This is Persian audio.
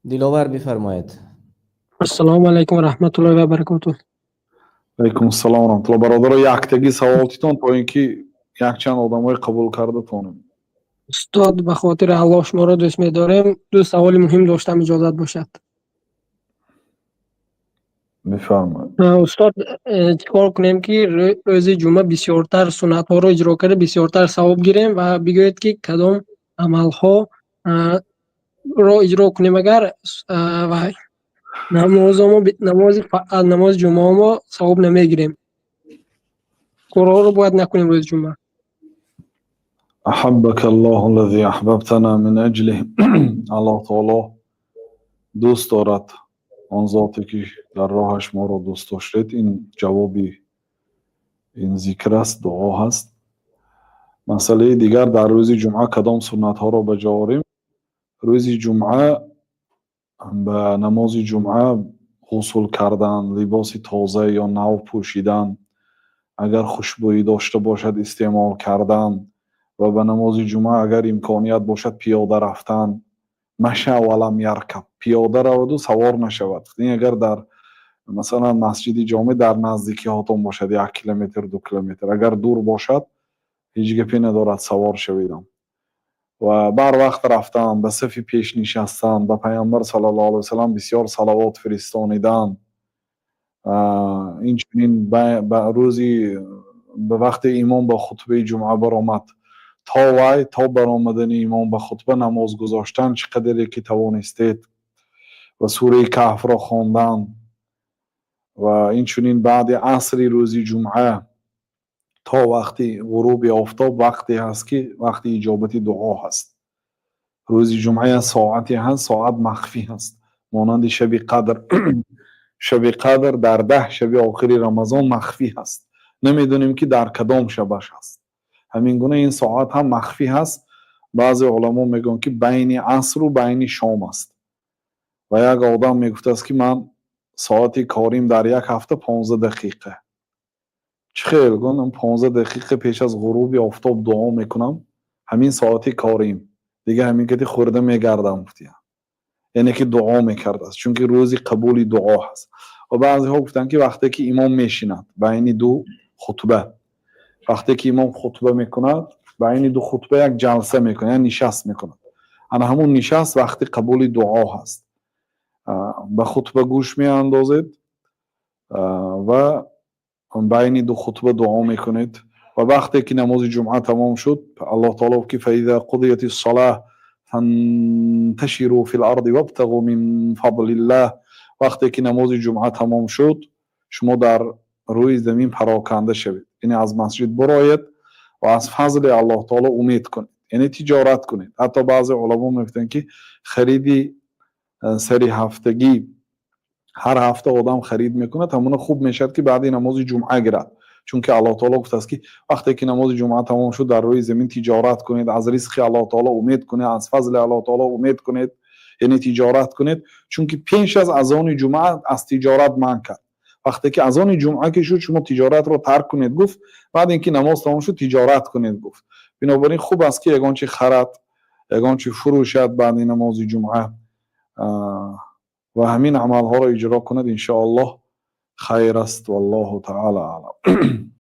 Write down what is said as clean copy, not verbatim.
دلاور بفرمایید. السلام علیکم و رحمت الله و برکاته. علیکم السلام و رحمت الله. برادر یکتگی سوالتون تا اینکه یک چند آدمای قبول کرده تونیم. استاد به خاطر الله شما را دوست می‌داریم. دو سوال مهم داشتم اجازت باشد. بفرمایید. استاد چیکار کنیم که روز جمعه بسیارتر سنت ها را اجرا کرده بسیارتر ثواب گیریم و بگویید که کدام عمل ها را اجرا کنیم اگر و نماز جمعه ما ثواب نمیگیریم. کارها رو باید نکنیم روز جمعه. احبك الله الذي احببتنا من اجله. الله تعالی دوست دارد آن ذاتی که در راهش ما را دوست داشتید. این جوابی این ذکر است، دعا هست. مسئله دیگر در روز جمعه کدام سنت ها را بجا آوریم. روز جمعه به نماز جمعه غسل کردن، لباس تازه یا نو پوشیدن، اگر خوشبویی داشته باشد استعمال کردن و به نماز جمعه اگر امکانیت باشد پیاده رفتن. مشى ولم یرکب، پیاده رود و سوار نشود. این اگر در مثلا مسجد جامع در نزدیکی هاتون باشد 1 کیلومتر 2 کیلومتر، اگر دور باشد هیچ گپی ندارد سوار شویدم و بر وقت رفتن، به صف پیش نشستن، به پیامبر صلی الله علیه و سلم بسیار صلوات فرستانیدن. اینچنین به روزی به وقت امام به خطبه جمعه برآمد تا برآمدن امام به خطبه نماز گذاشتن چقدر که توانستید و سوره کهف را خواندن و اینچنین بعد عصر روز جمعه تا وقتی غروب آفتاب وقتی هست که وقتی اجابت دعا هست. روز جمعه ساعتی هست، ساعت مخفی هست، مانند شب قدر. شب قدر در 10 شب آخری رمضان مخفی هست، نمیدونیم که در کدام شبش هست. همین گونه این ساعت هم مخفی هست. بعضی علما میگن که بین عصر و بین شام است و یک آدم میگفته است که من ساعت کاریم در یک هفته 15 دقیقه. چخیل گفتم 15 دقیقه پیش از غروب آفتاب دعا میکنم، همین ساعت کاریم دیگه، همین که خورده میگردم گفتم، یعنی که دعا میکرد است، چون که روزی قبول دعا هست. و بعضی ها گفتن که وقتی که امام میشیند بین دو خطبه، وقتی که امام خطبه میکند بین دو خطبه یک جلسه میکنه، یعنی نشست میکند، انا همون نشست وقتی قبول دعا هست. به خطبه گوش میاندازید و بین دو خطبه دعا میکنید و وقتی که نماز جمعه تمام شد الله تعالی که فاذا قضیت الصلاه فانتشروا في الارض وابتغوا من فضل الله، وقتی که نماز جمعه تمام شد شما در روی زمین پراکنده شوید، یعنی از مسجد برآیید و از فضل الله تعالی امید کنید، یعنی تجارت کنید. حتی بعضی علما میگفتن که خرید سری هفتگی هر هفته آدم خرید میکنه همون خوب میشد که بعد نماز جمعه گیرد، چون که الله تعالی گفته است که وقتی که نماز جمعه تمام شد در روی زمین تجارت کنید، از رزق الله تعالی امید کنید، از فضل الله تعالی امید کنید، یعنی تجارت کنید. چون که پیش از اذان جمعه از تجارت منع کرد. وقتی که اذان جمعه که شد شما تجارت رو ترک کنید گفت، بعد اینکه نماز تمام شد تجارت کنید گفت. بنابراین خوب است که یگان چی خرد یگان چی فروشد بعد نماز جمعه و همین عمل ها را اجرا کند ان شاء الله خیر است. والله تعالی اعلم.